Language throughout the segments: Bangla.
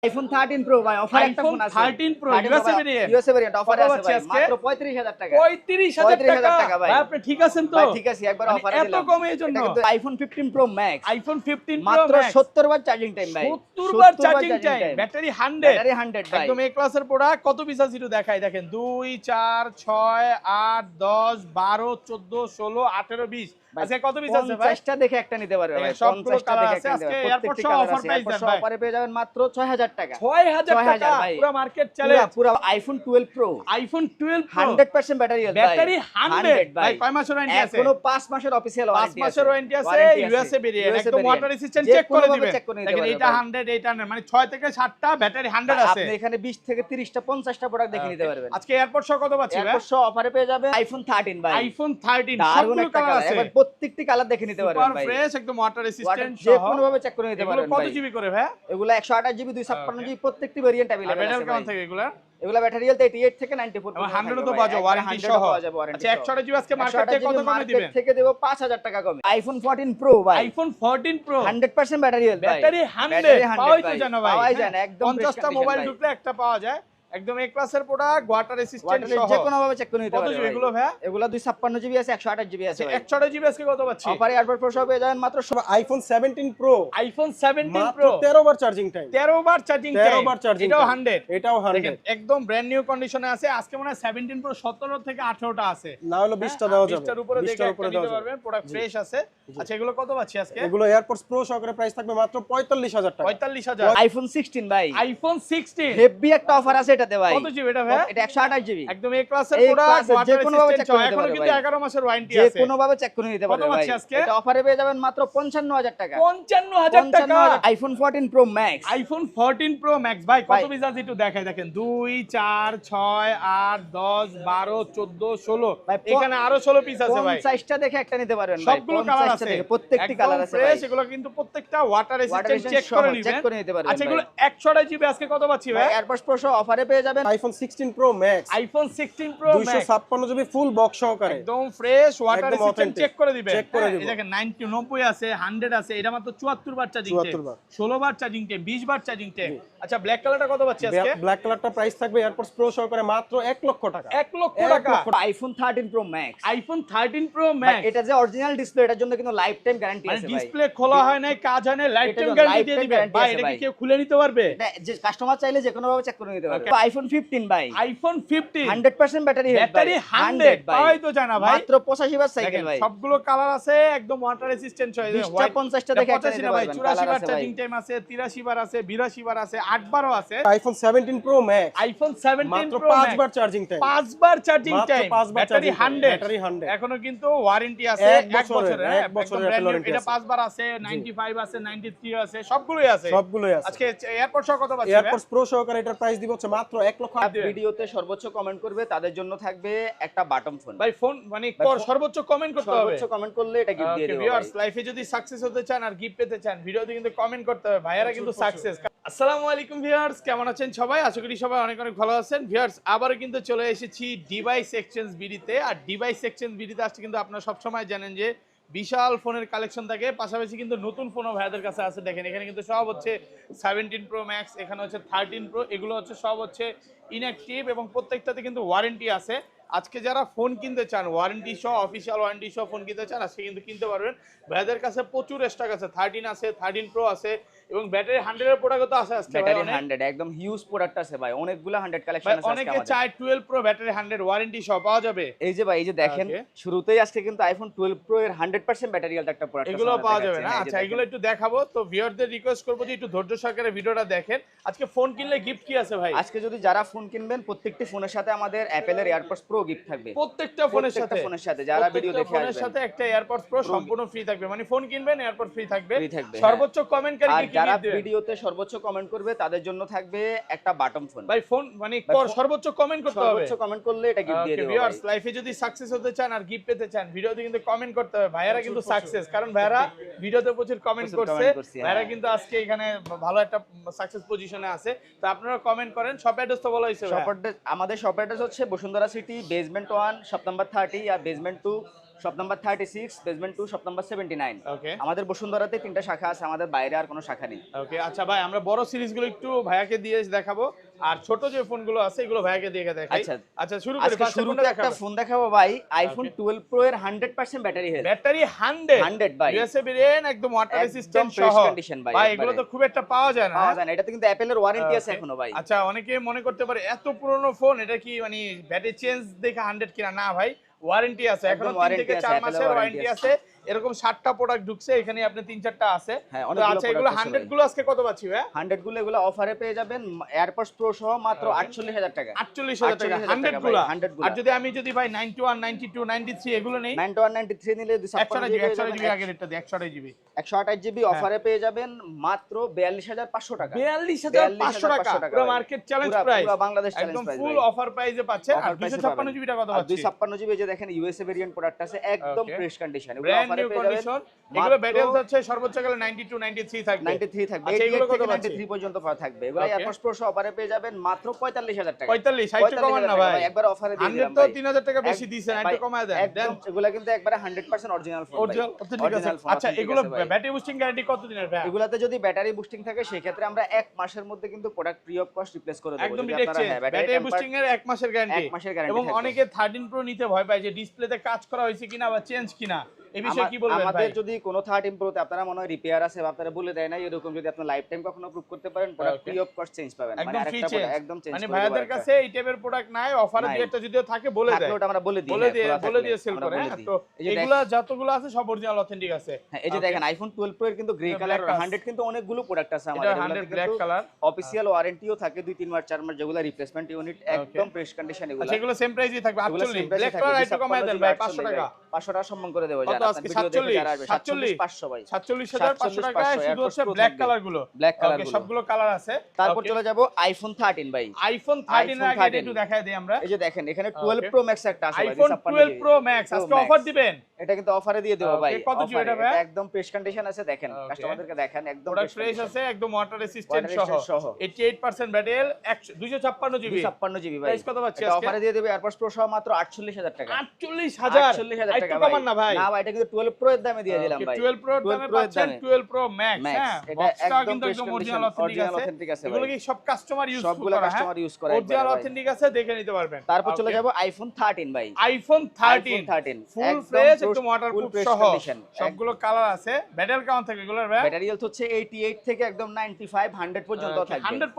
আইফোন 13 প্রো ভাই অফার একটা ফোন আছে 13 প্রো ইউএসএ ভেরিয়েন্ট অফারে আছে ভাই মাত্র 35000 টাকা 35000 টাকা ভাই আপনি ঠিক আছেন তো ভাই ঠিক আছে একবার অফারে দিলাম এত কমে এর জন্য iPhone 15 pro max iPhone 15 pro মাত্র 70 বার চার্জিং টাইম ভাই 70 বার চার্জিং টাইম ব্যাটারি 100 ভাই একদম এ ক্লাসের প্রোডাক্ট কত পিস আছে একটু দেখাই দেখেন 2 4 6 8 10 12 14 16 18 20 আজকে কত পিস আছে ভাই 50টা দেখে একটা নিতে পারবে ভাই 50টা দেখে একটা আজকে এয়ারপোর্ট সহ অফার প্রাইস দেন ভাই অফারে পেয়ে যাবেন মাত্র 6000 টাকা 6000 টাকা পুরো মার্কেট চ্যালেঞ্জ পুরো iPhone 12 pro iPhone 12 pro 100% battery health ভাই ব্যাটারি 100 ভাই কয় মাসের ওয়ারেন্টি আছে এখনো 5 মাসের অফিশিয়াল ওয়ারেন্টি 5 মাসের ওয়ারেন্টি আছে ইউএসএ ভেরিয়েন্ট একদম ওয়াটার রেজিস্ট্যান্ট চেক করে দিবেন দেখেন এটা 100 এটা 100 মানে 6 থেকে 7টা ব্যাটারি 100 আছে আপনি এখানে 20 থেকে 30টা 50টা প্রোডাক্ট দেখে নিতে পারবেন আজকে এয়ারপোর্ট সহ কত পাচ্ছি ভাই এয়ারপোর্ট সহ অফারে পেয়ে যাবেন আইফোন 13 ভাই আইফোন 13 সবগুলো সবগুলো কালার আছে এবার প্রত্যেকটি কালার দেখে নিতে পারবেন ভাই ফ্রেশ একদম ওয়াটার রেজিস্ট্যান্ট যে সহ কোনো ভাবে চেক করে নিতে পারবেন কত ভাই জিবি করে ভাই এগুলো 128 জিবি 256 জিবি প্রত্যেকটি ভেরিয়েন্ট अवेलेबल আছে ব্যাটারি কেমন থাকে এগুলা এগুলো ব্যাটারি হেলথ 88 থেকে 94 এবং 100 তো বাজে ওয়ারেন্টি সহ আচ্ছা 100 জিবি আজকে মার্কেট থেকে কত কমে দিবেন থেকে দেব 5000 টাকা কমে আইফোন 14 প্রো ভাই আইফোন 14 প্রো 100% ব্যাটারি হেলথ ভাই ব্যাটারি 100 পাওয়াই তো জানো ভাই পাওয়াই জানো একদম 50টা মোবাইল ঢুকলে একটা পাওয়া যায় একদম এ ক্লাসের প্রোডাক্ট ওয়াটার রেজিস্ট্যান্ট সহ যে কোনো ভাবে চেক করে নিতে কত পারবেন জিবি এগুলো ভাই এগুলো 256 জিবি আছে 128 জিবি আছে ভাই 128 জিবি আজকে কত পাচ্ছি অফারে এয়ারপোর্ট প্রো সহ পেয়ে যাবেন মাত্র আইফোন 17 প্রো আইফোন 17 মাত্র প্রো 13 বার চার্জিং টাইম 13 বার চার্জিং 13 বার চার্জিং এটাও 100 এটাও দেখেন 100 একদম ব্র্যান্ড নিউ কন্ডিশনে আছে আজকে মনে হয় 17 প্রো 17 থেকে 18টা আছে না হলো 20টা দেওয়া যাবে 20টার উপরে দেখে 20টার একটা উপরে নিতে দেওয়া যাবে পারবেন প্রোডাক্ট ফ্রেশ আছে আচ্ছা এগুলো কত পাচ্ছি আজকে এগুলো এয়ারপোর্টস প্রো সহকারে প্রাইস থাকবে মাত্র 45000 টাকা 45000 আইফোন 16 ভাই আইফোন 16 হেভি একটা অফার আছে এটাতে ভাই কত জিবি এটা ভাই এটা 128 জিবি একদম এ ক্লাসের এই প্রোডাক্ট ক্লাসের যে ওয়াটার কোনো ভাবে রেজিস্ট্যান্ট check করে এখনো নিতে কিন্তু পারবে 11 মাসের ওয়ারেন্টি যে আছে কোনো ভাবে চেক করে নিতে পারবে কত ভাই পাচ্ছি আজকে এটা অফারে পেয়ে যাবেন মাত্র 55000 টাকা 55000 টাকা iPhone 14 pro max iPhone 14 pro max ভাই কত ভাই। পিস আছে একটু দেখাই দেখেন 2 4 6 8 10 12 14 16 ভাই, এখানে আরো 16 পিস আছে ভাই 50টা দেখে একটা নিতে পারবেন ভাই সবগুলো কালার 50টা আছে দেখে প্রত্যেকটি একদম কালার আছে ভাই ফ্রেশ এগুলো কিন্তু প্রত্যেকটা ওয়াটার রেজিস্ট্যান্ট চেক resistant করে সহ নেবেন check করে নিতে পারবেন আচ্ছা ভাই। এগুলো 128 জিবি আজকে কত পাচ্ছি ভাই এয়ারপোর্ট প্রো সহ অফারে পেয়ে যাবেন iPhone 16 pro max iPhone 16 pro max 256 GB full box সহকারে একদম ফ্রেশ ওয়াটার একদম রেজিস্ট্যান্ট authentic। চেক করে দিবেন চেক করে হ্যাঁ, দিব। এই দেখেন 90 90 আছে 100 আছে এটা মাত্র 74 বার চার্জিং 74 টাইম বার। 16 বার চার্জিং টাইম 20 বার চার্জিং টাইম আচ্ছা ব্ল্যাক কালারটা কত পাচ্ছি আজকে ব্ল্যাক কালারটা প্রাইস থাকবে এয়ারপোর্টস প্রো সহকারে মাত্র 1 লক্ষ টাকা 1 লক্ষ টাকা iPhone 13 pro max iPhone 13 pro max এটা যে অরিজিনাল ডিসপ্লে এটার জন্য কিন্তু লাইফ টাইম গ্যারান্টি মানে আছে ভাই ডিসপ্লে খোলা হয় নাই কাজ হয় নাই লাইফ এটার টাইম জন্য গ্যারান্টি lifetime দিয়ে দিবেন guarantee ভাই আছে এটা কি ভাই। কেউ খুলে নিতে পারবে এটা যে কাস্টমার চাইলে যে কোনো ভাবে চেক করে নিতে পারবে আইফোন 15 ভাই আইফোন 15 100% ব্যাটারি হেলথ ব্যাটারি 100 পাওয়াই তো জানা ভাই মাত্র 85 বার সাইকেল দেখেন ভাই সবগুলো কালার আছে একদম ওয়াটার রেজিস্ট্যান্ট হয় 20টা 50টা দেখে একটা নিতে ভাই পারবেন 84 কালার বার আছে ভাই চার্জিং টাইম আছে 83 বার আছে 82 বার আছে 8 বারও আছে আইফোন 17 প্রো ম্যাক্স আইফোন 17 মাত্র প্রো 5 বার চার্জিং টাইম 5 বার চার্জিং মাত্র টাইম 5 বার ব্যাটারি charging time, 100 ব্যাটারি 100 এখনো কিন্তু ওয়ারেন্টি আছে এক 1 বছরের বছরের, হ্যাঁ, এক বছরের একদম brand new, warranty এটা আছে। 5 বার আছে 95 আছে 93 আছে সবগুলোই আছে সবগুলোই আছে আজকে এয়ারপোর্ট সহ কত পাচ্ছি এয়ারপোর্টস প্রো সহকারে এটার প্রাইস দিব হচ্ছে মাত্র 1 লক্ষ ভিডিওতে সর্বোচ্চ কমেন্ট করবে তাদের জন্য থাকবে একটা বাটন ফোন ভাই ফোন মানে সর্বোচ্চ কমেন্ট করতে হবে সর্বোচ্চ কমেন্ট করলে এটা গিফট দিয়ে দেব ভিউয়ার্স লাইফে যদি সাকসেস হতে চান আর গিফট পেতে চান ভিডিওতে কিন্তু কমেন্ট করতে হবে ভাইয়ারা কিন্তু সাকসেস আসসালামু আলাইকুম ভিউয়ার্স কেমন আছেন সবাই আশা করি সবাই অনেক অনেক ভালো আছেন ভিউয়ার্স আবারও কিন্তু চলে এসেছি ডিভাইস এক্সচেঞ্জ বিডিতে আর ডিভাইস এক্সচেঞ্জ বিডিতে আসছে কিন্তু আপনারা সব সময় জানেন যে বিশাল ফোনের কালেকশন থাকে পাশাপাশি কিন্তু নতুন ফোনও ভাইয়াদের কাছে আছে দেখেন এখানে কিন্তু সব হচ্ছে 17 প্রো ম্যাক্স এখানে হচ্ছে 13 প্রো এগুলো হচ্ছে সব হচ্ছে ইনঅ্যাক্টিভ এবং প্রত্যেকটাতে কিন্তু ওয়ারেন্টি আছে আজকে যারা ফোন কিনতে চান ওয়ারেন্টি সহ অফিসিয়াল ওয়ারেন্টি সহ ফোন কিনতে চান আজকে কিন্তু কিনতে পারবেন ভাইয়াদের কাছে প্রচুর স্টক আছে 13 আছে 13 প্রো আছে এবং ব্যাটারি 100 এর প্রোডাক্ট তো আছে আজকে ব্যাটারি 100 একদম হিউজ প্রোডাক্ট আছে ভাই অনেকগুলো 100 কালেকশন আছে আজকে অনেকে আমাদের চায় 12 প্রো ব্যাটারি 100 ওয়ারেন্টি সহ পাওয়া যাবে এই যে ভাই এই যে দেখেন Okay. শুরুতেই আজকে কিন্তু আইফোন 12 প্রো এর 100% ব্যাটারি হেলথ একটা প্রোডাক্ট এগুলো পাওয়া যাবে না আচ্ছা এগুলো একটু দেখাবো তো ভিউয়ারদের রিকোয়েস্ট করবো যে একটু ধৈর্য সহকারে ভিডিওটা দেখেন আজকে ফোন কিনলে গিফট কি আছে ভাই আজকে যদি যারা ফোন কিনবেন প্রত্যেকটি ফোনের সাথে আমাদের অ্যাপেলের এয়ারপডস প্রো গিফট থাকবে প্রত্যেকটা ফোনের সাথে যারা ভিডিও দেখে ফোনের আসবেন সাথে একটা এয়ারপডস প্রো সম্পূর্ণ ফ্রি থাকবে মানে ফোন কিনবেন এয়ারপডস ফ্রি থাকবে Free থাকবে, সর্বোচ্চ কমেন্টকারী আর কি যারা gift দিবেন? ভিডিওতে সর্বোচ্চ কমেন্ট করবে তাদের জন্য থাকবে একটা বাটন ফোন ভাই ফোন মানে সর্বোচ্চ কমেন্ট করতে হবে সর্বোচ্চ কমেন্ট করলে এটা গিফট দিয়ে দেব ভিউয়ার্স লাইফে যদি সাকসেস হতে চান আর গিফট পেতে চান ভিডিওতে কিন্তু কমেন্ট করতে হবে ভাইয়ারা কিন্তু সাকসেস কারণ ভাইয়ারা ভিডিওতে প্রচুর কমেন্ট প্রচুর করছে comment করছে, ভাইয়ারা হ্যাঁ। কিন্তু আজকে এখানে ভালো একটা সাকসেস পজিশনে আছে তো আপনারা কমেন্ট করেন শপ অ্যাড্রেস তো বলা হয়েছে ভাইয়া। আমাদের শপ অ্যাড্রেস হচ্ছে Bashundhara city basement 1 shop number 30 আর basement 2 shop number 36, basement 2, shop number 79। Okay আমাদের বসুন্ধরাতে 3টা শাখা আছে, আমাদের বাইরে আর কোনো শাখা নেই। ওকে আচ্ছা ভাই, আমরা বড় সিরিজগুলো একটু ভাইয়াকে দিয়ে দেখাবো, আর ছোট যে ফোনগুলো আছে এগুলো ভাইয়াকে দিয়ে দেখাই। আচ্ছা। আচ্ছা শুরু করি। আজকে শুরুতে একটা ফোন দেখাবো ভাই, আইফোন 12 প্রো এর 100% ব্যাটারি হেলথ। ব্যাটারি 100 ভাই। ইউএসএ ভেরিয়েন্ট, একদম ওয়াটার রেসিস্ট্যান্ট fresh সহ। condition ভাই, ভাই একবারে। এগুলো তো খুব একটা পাওয়া যায় না। পাওয়া যায় না, এটাতে কিন্তু অ্যাপেলের ওয়ারেন্টি আছে Okay. এখনো ভাই। আচ্ছা অনেকে মনে করতে পারে এত পুরনো ফোন, এটা কি মানে ব্যাটারি চেঞ্জ দেখে 100 কিনা? না ভাই, ওয়ারেন্টি আছে, এখনো 3 warranty থেকে আছে, 4 Apple-এর মাসের warranty ওয়ারেন্টি আছে। এরকম 60টা প্রোডাক্ট ঢুকছে, এখানে আপনি 3-4টা আছে। হ্যাঁ, তো অনেকগুলো আচ্ছা এগুলো product আছে 100 ভাই। গুলো আজকে কত পাচ্ছি ভাই? 100 গুলো এগুলো অফারে পেয়ে যাবেন এয়ারপডস প্রো সহ মাত্র 48,000 টাকা। 48,000 টাকা 48,000 100 টাকা গুলো। ভাই, 100 গুলো। আর যদি আমি যদি ভাই 91, 92, 93 এগুলো নেই, 91, 93 নিলে 128 জিবি, 128 জিবি 256 আগে রেটটা দিই, 128 জিবি 128 জিবি অফারে পেয়ে যাবেন মাত্র 42,500 টাকা। 42,500 টাকা, পুরো ভাই। মার্কেট চ্যালেঞ্জ পুরা- প্রাইস, পুরা বাংলাদেশ একদম চ্যালেঞ্জ প্রাইস ফুল ভাই। অফার প্রাইসে পাচ্ছে। আর Offer price এ 256 পাবেন। জিবি টাকা কত আর পাচ্ছি? 256 জিবি যে দেখেন ইউএসএ ভেরিয়েন্ট প্রোডাক্ট আছে, একদম Okay. Fresh condition. এগুলো ব্র্যান্ড অফারে নিউ পেয়ে যাবেন কন্ডিশন। এগুলো ব্যাটারি হচ্ছে সর্বোচ্চ গেলে 92, 93 থাকবে। 93 থাকবে, আচ্ছা, 88 এগুলো কত থেকে পাচ্ছি? 93 পর্যন্ত থাকবে। এগুলো Okay. এয়ারপডস প্রো সহ অফারে পেয়ে যাবেন মাত্র 45,000 টাকা। 45, 60 কমান না ভাই? একবার অফারে দিয়ে 100 দিলাম তো ভাই। 3,000 টাকা বেশি দিয়েছেন, একটু কমায় দেন। একদম এগুলা কিন্তু একবারে 100% অরিজিনাল ফোন ভাই। অরিজিনাল ঠিক আছে। Original phone, আচ্ছা authentic এগুলো আছে ভাই। ব্যাটারি বুস্টিং গ্যারান্টি কত দিনের ভাই? এগুলাতে যদি ব্যাটারি বুস্টিং থাকে সেই ক্ষেত্রে আমরা 1 মাসের মধ্যে কিন্তু product free of cost replace করে দেব। একদম যদি ডিরেক্ট আপনারা চেঞ্জ, ব্যাটারি ব্যাটারি বুস্টিং এর 1 মাসের গ্যারান্টি। 1 মাসের guarantee এবং থাকবে। অনেকে 13 প্রো নিতে ভয় পায় যে ডিসপ্লেতে কাজ করা হয়েছে কিনা বা চেঞ্জ কিনা, এই বিষয়ে কি বলবেন ভাই? আমাদের যদি কোনো 13 প্রোতে আপনারা মনে হয় রিপেয়ার আছে বা আপনারা বলে দেয় না, এরকম যদি আপনি লাইফ টাইম কখনো প্রুভ করতে পারেন, product Okay. Free of cost change পাবেন। একদম ফ্রি আরেকটা চেঞ্জ, product একদম চেঞ্জ মানে করে ভাইয়াদের দেব কাছে এই টাইপের প্রোডাক্ট নাই, অফারে নাই। দুই একটা যদিও থাকে বলে দেয়, ওটা আমরা বলে দিই। বলে হ্যাঁ, দিয়ে খোলা বলে থাকলে দিয়ে সেল আমরা করে। বলে হ্যাঁ, দিই। তো এই যে এগুলা যতগুলো আছে সব অরিজিনাল অথেন্টিক আছে। হ্যাঁ, এই যে Okay. দেখেন আইফোন 12 প্রো এর কিন্তু গ্রে এটা কালার black 100 কিন্তু অনেকগুলো প্রোডাক্ট আছে এটা আমাদের। 100 ব্ল্যাক কালার। অফিশিয়াল ওয়ারেন্টিও থাকে 2-3 মাস 4 মাস, যেগুলো রিপ্লেসমেন্ট ইউনিট একদম ফ্রেশ কন্ডিশন। এগুলো আচ্ছা এগুলো সেম প্রাইসই থাকবে এগুলো 48, same price ব্ল্যাক থাকবে, কালার একটু 256 কমায় দেন ভাই 500 টাকা। 500 টাকা সম্মান করে দেব। কত যারা আজকে? আপনার ভিডিও দেখে যারা 47, আসবে 47,500 ভাই। 47,500 টাকায় শুধু হচ্ছে 500 ব্ল্যাক থাকবে। কালার গুলো। Black color Okay, গুলো। সবগুলো কালার আছে। তারপর Okay. চলে যাব আইফোন 13 ভাই। আইফোন 13 এর আগে এটা 13 একটু দেখায় দেই আমরা। এই যে দেখেন এখানে 12 Okay. প্রো ম্যাক্স একটা আছে ভাই, আইফোন 12 প্রো ম্যাক্স আজকে অফার দিবেন। এটা কিন্তু অফারে দিয়ে দেব ভাই। কত জিবি এটা offer-এ। ভাই? এটা একদম ফ্রেশ কন্ডিশন আছে, দেখেন Okay. কাস্টমারদেরকে দেখেন একদম প্রোডাক্ট ফ্রেশ condition। আছে, একদম ওয়াটার রেসিস্ট্যান্ট Water resistant সহ। সহ। 88% ব্যাটারি, 256 জিবি। 256 জিবি ভাই। Price কত পাচ্ছি এটা আজকে? অফারে দিয়ে দেবে এয়ারপডস প্রো সহ মাত্র 48,000 টাকা। 48,000 48,000 একটু টাকা কমান না ভাই? না ভাই, এটা কিন্তু 12 প্রো এর দামে দিয়ে দিলাম ভাই। 12 প্রো দামে 12 Pro এর পাচ্ছেন, দামে। 12 প্রো ম্যাক্স। Max, হ্যাঁ, এটা বক্সটাও একদম কিন্তু fresh একদম condition, original original authentic authentic আছে। আছে এগুলো ভাই। কি সব কাস্টমার ইউজ সবগুলো করে? customer use করে অরিজিনাল একবারে ভাই। অথেন্টিক আছে, দেখে নিতে পারবেন। তারপর চলে Okay. যাব আইফোন 13 ভাই। আইফোন 13 ফুল একদম ফ্রেশ, full একদম ওয়াটারপ্রুফ fresh সহ। condition। সবগুলো কালার আছে। ব্যাটারি কেমন থাকে এগুলোর ভাই? ব্যাটারি হেলথ হচ্ছে 88 থেকে একদম 95 100 পর্যন্ত থাকবে। 100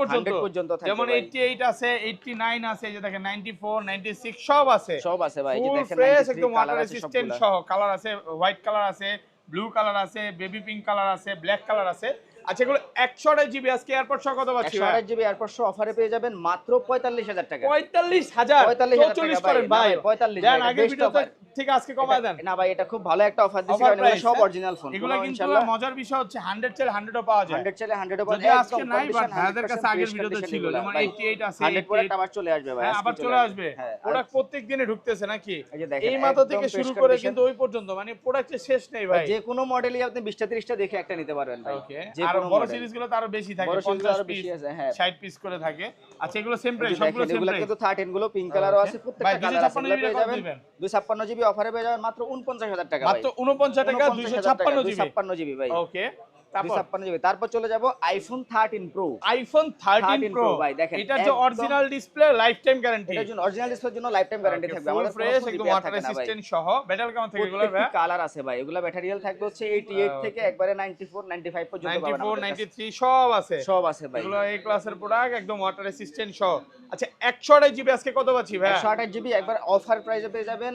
পর্যন্ত থাকবে যেমন ভাই। 88 আছে, 89 আছে, এই যে দেখেন 94, 96 সব আছে। সব আছে ভাই, এই যে ফুল দেখেন ফ্রেশ, 93 একদম ওয়াটার কালার আছে রেসিস্ট্যান্ট সবগুলা। সহ। কালার আছে, হোয়াইট কালার আছে, ব্লু কালার আছে, বেবি পিঙ্ক কালার আছে, ব্ল্যাক কালার আছে। আচ্ছা এগুলো 128 জিবি আজকে এয়ারপড সহ কত পাচ্ছি ভাই? 128 জিবি এয়ারপডস অফারে পেয়ে যাবেন মাত্র 45,000 টাকা। 45,000 45,000 44 টাকা করেন ভাই। 45 দেন ভাই, আগে best ভিডিওতে offer। ঠিক আজকে কমায় দেন। না ভাই, এটা খুব ভালো একটা অফার দিছি, Offer কারণ এগুলো price, সব হ্যাঁ? Original phone. এগুলো কিন্তু ইনশাআল্লাহ মজার বিষয় হচ্ছে 100 চাইলে 100 ও পাওয়া যায়। 100 চাইলে 100 পাবেন। যদি আজকে একদম নাই, বাট condition, ভাইদের কাছে 100% আগের fresh ভিডিওতে condition ছিল, এগুলা যেমন ভাই। 88 আছে, 100 প্রোডাক্ট 88 আবার চলে আসবে ভাই, হ্যাঁ আজকে আবার চলে আসবে। হ্যাঁ, প্রোডাক্ট প্রত্যেক দিনে ঢুকতেছে নাকি? এই যে দেখেন, এই মাথা একদম থেকে fresh শুরু করে condition। কিন্তু ওই পর্যন্ত, মানে প্রোডাক্টের শেষ নেই ভাই। যে কোনো মডেলই আপনি 20টা 30টা দেখে একটা নিতে পারবেন ভাই। ওকে, যে আর কোনো বড় model। সিরিজগুলো তো আরো বেশি থাকে, বড় সিরিজগুলো 50 আরো পিস বেশি আছে, হ্যাঁ। 60 পিস করে থাকে। আচ্ছা এগুলো সেম এই প্রাইস, যে সবগুলো দেখেন, সেম এগুলো প্রাইস। কিন্তু 13 গুলো পিঙ্ক কালারও আছে, ভাই প্রত্যেকটা কালার আছে, 256 এগুলো জিবি পেয়ে কত যাবেন দিবেন? 256 জিবি অফারে পেয়ে যাবেন মাত্র 49,000 টাকা ভাই। মাত্র 49 টাকা 256 জিবি। 256 জিবি ভাই। ওকে, তারপর 256 জিবি। তারপর চলে যাব আইফোন 13 প্রো। আইফোন 13 প্রো ভাই দেখেন, এটা যে একদম- original display, life time guarantee. এটার জন্য অরিজিনাল ডিসপ্লের জন্য লাইফ টাইম গ্যারান্টি থাকবে। ফুল আমাদের ফ্রেশ, কোনো একদম repair ওয়াটার থাকে না ভাই। রেসিস্ট্যান্ট সহ। ব্যাটারি কেমন থাকে এগুলোর ভাই? প্রত্যেকটি কালার আছে ভাই, এগুলা ব্যাটারিয়াল থাকবে হচ্ছে 88 থেকে একবারে 94 95 পর্যন্ত পাবেন 94, আমাদের কাছে। 93 সব আছে। সব আছে ভাই। এগুলো এই ক্লাসের প্রোডাক্ট, একদম ওয়াটার রেসিস্ট্যান্ট সহ। আচ্ছা 128 জিবি আজকে কত পাচ্ছি ভাই? 128 জিবি একবার অফার প্রাইসে পেয়ে যাবেন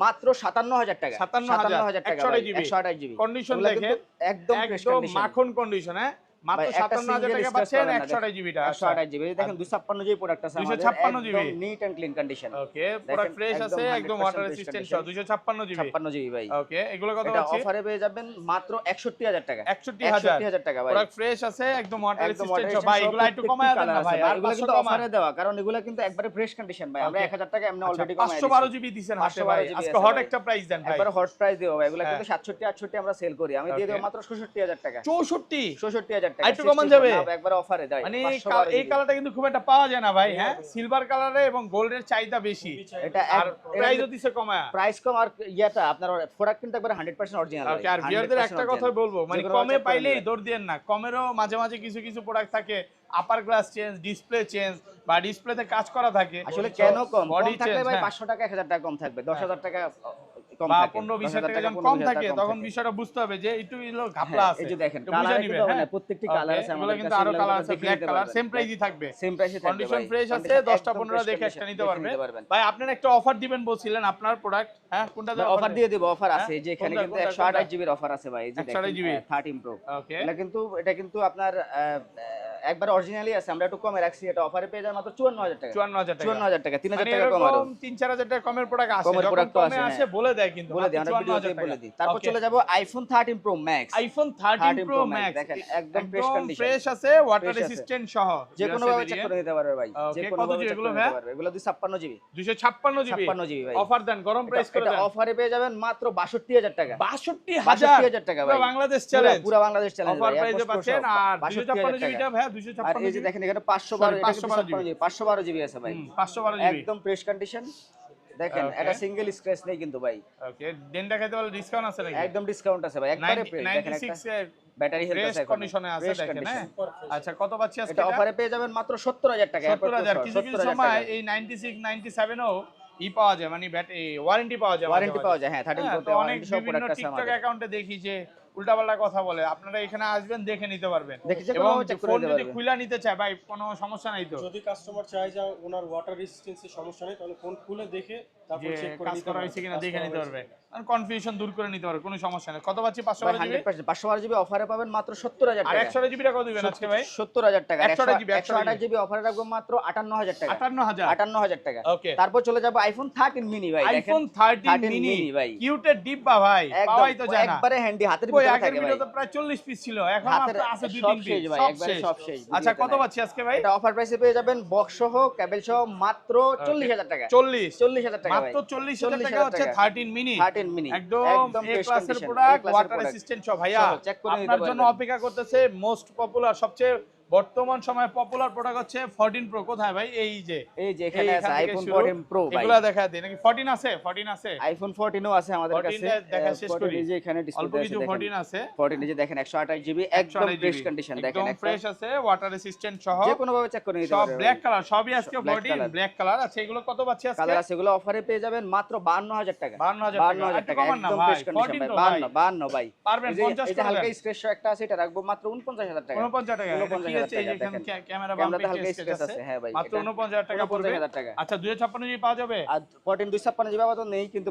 মাত্র 57,000 টাকা। 57,000 টাকা 128 ভাই, জিবি। 128 জিবি। কন্ডিশন এগুলা দেখে কিন্তু একদম ফ্রেশ একদম কন্ডিশন। মাখন কন্ডিশন, হ্যাঁ মাত্র ভাই, একটা 57,000 single টাকা scratch পাচ্ছেন পাবেন না, 128 জিবিটা। 128 জিবি। দেখেন 256 জিবি প্রোডাক্ট আছে আমাদের, 256 জিবি। একদম neat and clean condition. Okay, product fresh আছে, একদম ওয়াটার রেসিস্ট্যান্ট সহ। 256 জিবি। 56 জিবি ভাই। ওকে, এগুলো কত এটা পাচ্ছি? অফারে পেয়ে যাবেন মাত্র 61,000 টাকা। 61,000 টাকা ভাই। প্রোডাক্ট ফ্রেশ আছে, একদম ওয়াটার একদম রেসিস্ট্যান্ট সহ। water ভাই resistant এগুলো সব একটু প্রত্যেকটি কমায় দেন colour না আছে ভাই, আর এগুলো 500 কিন্তু কমায়। অফারে দেওয়া, কারণ এগুলো কিন্তু একবারে ফ্রেশ কন্ডিশন ভাই। আমরা Okay. 1000 টাকা এমনি অলরেডি কমায় 512 জিবি দিছেন হাতে ভাই, 512 আজকে আছে হট ভাই। একটা প্রাইস দেন ভাই। একবারে হট প্রাইস দেব ভাই। এগুলো হ্যাঁ। কিন্তু 67 68 আমরা সেল করি, আমি দিয়ে দেব Okay. মাত্র 66,000 টাকা। 64 66,000 62000 টাকা একটু কমান যাবে একবার অফারে দেয় মানে এই কালারটা কিন্তু খুব একটা পাওয়া যায় না ভাই হ্যাঁ সিলভার কালারে এবং গোল্ডের চাহিদা বেশি এটা আর প্রাইসও দিছে কমায়া প্রাইস কম আর ইয়াটা আপনার প্রোডাক্ট কিন্তু একবার 100% অরিজিনাল ওকে আর ভিউয়ারদের একটা কথা বলবো মানে কমে পাইলেই দৌড় দিয়েন না কমেরও মাঝে মাঝে কিছু কিছু প্রোডাক্ট থাকে আপার গ্লাস চেঞ্জ ডিসপ্লে চেঞ্জ বা ডিসপ্লেতে কাজ করা থাকে আসলে কেন কম বডি থাকলে ভাই চেঞ্জ 500 টাকা 1000 টাকা কম থাকবে 10000 টাকা কম বা থাকে 15-20 টাকা যখন কম থাকে তখন বিষয়টা বুঝতে হবে যে একটু ঘাপলা আছে এই যে দেখেন তো বুঝে কালার নিবে কিন্তু হ্যাঁ মানে প্রত্যেকটি কালার আছে এগুলো কিন্তু আরো কালার আছে ব্ল্যাক কালার সেম প্রাইসই থাকবে সেম প্রাইসে থাকবে কন্ডিশন ফ্রেশ আছে 10টা 15টা দেখে একটা নিতে পারবে ভাই আপনারা একটা অফার দিবেন বলছিলেন আপনার প্রোডাক্ট হ্যাঁ কোনটা অফার দিয়ে দেব অফার আছে যে এখানে কিন্তু 128 জিবি এর অফার আছে ভাই এই যে দেখেন 128 GB 13 প্রো ওকে এটা কিন্তু আপনার একবার অরিজিনালি আছে আমরা একটু কমে রাখছি এটা অফারে পেয়ে যায় মাত্র 54000 টাকা 54000 টাকা 3000 টাকা কম আরো 3-4000 টাকা কমের প্রোডাক্ট আসে কমের যখন প্রোডাক্ট তো কমে আসে, আসে বলে দেয় কিন্তু বলে দিই আমরা ভিডিওতে বলে দিই তারপর চলে যাব iPhone 13 pro max iPhone 13 pro max দেখেন একদম ফ্রেশ কন্ডিশন ফ্রেশ আছে ওয়াটার রেসিস্ট্যান্ট সহ যে কোনো ভাবে চেক করে নিতে পারবে ভাই যে কোনো কত ভাবে জিবি চেক এগুলো করে ভাই নিতে পারবে এগুলো 256 জিবি 256 জিবি 56 জিবি ভাই অফার দেন গরম প্রাইস করে এটা দেন অফারে পেয়ে যাবেন মাত্র 62000 টাকা 62000 টাকা ভাই বাংলাদেশ চ্যালেঞ্জ পুরো বাংলাদেশ চ্যালেঞ্জ অফার প্রাইসে পাচ্ছেন আর 256 জিবিটা ভাই আর 256 এই যে দেখেন এখানে 512 জিবি আছে ভাই 512 জিবি একদম ফ্রেশ কন্ডিশন দেখেন এটা সিঙ্গেল স্ক্র্যাচ নেই কিন্তু ভাই ওকে দেনটা খাইতে বলে ডিসকাউন্ট আছে নাকি একদম ডিসকাউন্ট আছে ভাই একবারে ফ্রেশ দেখেন 96 এর ব্যাটারি হেলথ ফ্রেশ আছে কন্ডিশনে আছে দেখেন হ্যাঁ আচ্ছা কত পাচ্ছি আজকে এটা অফারে পেয়ে যাবেন মাত্র 70000 টাকা 70000 কিছু কিছু সময় এই 96 97 ও ই পাওয়া যায় মানে ব্যাটারি ওয়ারেন্টি পাওয়া যায় ওয়ারেন্টি পাওয়া যায় হ্যাঁ 13 প্রো তো অনেক বিভিন্ন টিকটক অ্যাকাউন্টে দেখি যে উল্টাপাল্টা কথা বলে আপনারা এখানে আসবেন দেখে নিতে পারবেন এবং ফোন যদি খুলে নিতে চায় ভাই কোনো সমস্যা নাই তো যদি কাস্টমার চায় যে ওনার ওয়াটার রেজিস্ট্যান্সের সমস্যা নেই তাহলে ফোন খুলে দেখে তারপর চেক করে কাজ নিতে করা হয়েছে কিনা দেখে নিতে পারবে আর কনফিউশন দূর করে নিতে পারবে কোনো সমস্যা নেই কত পাচ্ছি 512 জিবি 100% 512 জিবি অফারে পাবেন মাত্র 70000 আর টাকা 100 জিবি কত দিবেন আজকে ভাই 70000 টাকা 128 জিবি অফারে রাখবো মাত্র 58000 টাকা 58000 টাকা ওকে তারপর চলে যাব আইফোন 13 মিনি ভাই দেখেন আইফোন 13 মিনি ভাই কিউটের ডিব্বা ভাই পাওয়াই তো যায় না একবারে হ্যান্ডি হাতের ওই ভিতরে আগের থাকে ভাই ভিডিওতে প্রায় 40 পিস ছিল এখন হাতের আছে 2-3 সব পিস শেষ ভাই একবারে সব শেষ আচ্ছা কত পাচ্ছি আজকে ভাই এটা অফার প্রাইসে পেয়ে যাবেন বক্স সহ কেবল সহ মাত্র 40000 টাকা 40000 টাকা ভাই মাত্র 40000 টাকা হচ্ছে 13 মিনি 13 মিনি একদম এ ক্লাসের প্রোডাক্ট ওয়াটার রেসিস্ট্যান্ট সব ভাইয়া আপনার জন্য অপেক্ষা করতেছে মোস্ট পপুলার সবচেয়ে বর্তমান সময়ে পপুলার প্রোডাক্ট হচ্ছে 14 প্রো কোথায় ভাই এই যে এখানে আছে আইফোন 14 প্রো ভাই এগুলা দেখা দেন নাকি 14 আছে আইফোন 14 ও আছে আমাদের কাছে 14 দেখা শেষ করি এই যে এখানে ডিসপ্লে অল্প কিছু 14 আছে 14 এই যে দেখেন 128 জিবি একদম ফ্রেশ কন্ডিশন দেখেন একদম ফ্রেশ আছে ওয়াটার রেসিস্ট্যান্ট সহ যে কোনো ভাবে চেক করে নিতে সব পারবেন ব্ল্যাক কালার সবই আজকে 14 ব্ল্যাক কালার আছে এগুলো কত পাচ্ছি আজকে কালার আছে এগুলো অফারে পেয়ে যাবেন মাত্র 52000 টাকা 52000 টাকা একদম ফ্রেশ কন্ডিশন ভাই 52 ভাই পারবেন 50 এটা হালকা স্ক্র্যাচ একটা আছে এটা রাখবো মাত্র 49000 টাকা 49 টাকা 49000 টাকা এখানে ক্যামেরা ক্যামেরাতে হালকা স্ক্র্যাচ আছে হ্যাঁ ভাই মাত্র 49000 টাকা পড়বে আচ্ছা 256 জিবি পাওয়া যাবে আর 14 256 জিবি আপাতত নেই কিন্তু